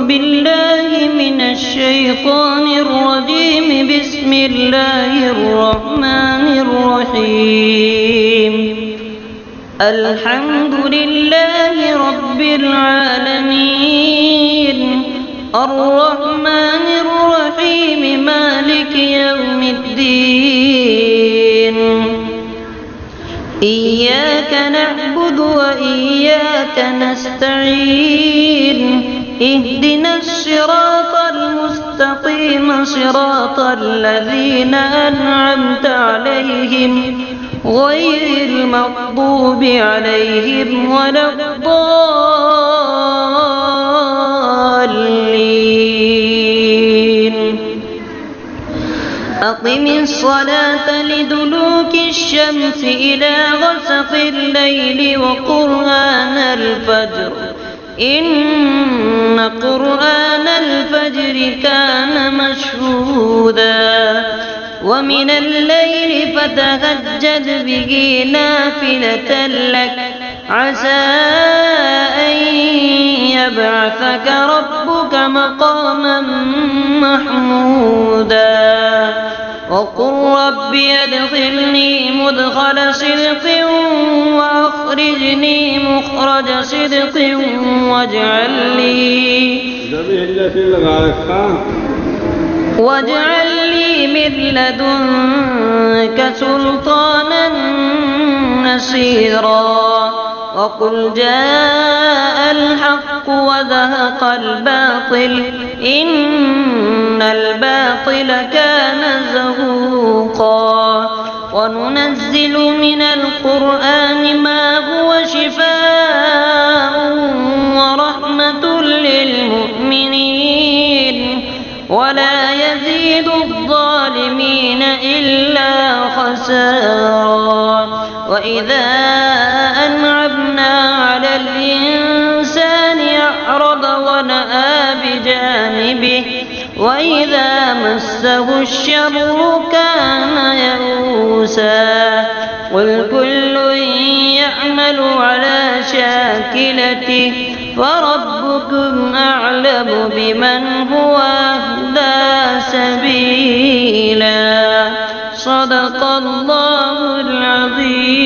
بالله من الشيطان الرجيم. بسم الله الرحمن الرحيم. الحمد لله رب العالمين الرحمن الرحيم مالك يوم الدين. إياك نعبد وإياك نستعين. اهدنا الصراط المستقيم صراط الذين أنعمت عليهم غير المغضوب عليهم ولا الضالين. أقم الصلاة لدلوك الشمس إلى غسق الليل وقرآن الفجر إن قرآن الفجر كان مشهودا. ومن الليل فتهجد به نافلة لك عسى أن يبعثك ربك مقاما محمودا. وقل رب أدخلني مدخل صدق وأخرجني مخرج صدق واجعل لي من لدنك سلطانا نصيرا. وقل جاء الحق وزهق الباطل إن الباطل كان زهوقا. وننزل من القرآن ما هو شفاء ورحمة للمؤمنين ولا يزيد الظالمين إلا خسارا. وإذا أنعمنا على الإنسان أعرض ونأى بجانبه وإذا مسه الشر كان يئوسا. قل كل يعمل على شاكلته فربكم أعلم بمن هو أهدى سبيلا. صدق الله العظيم.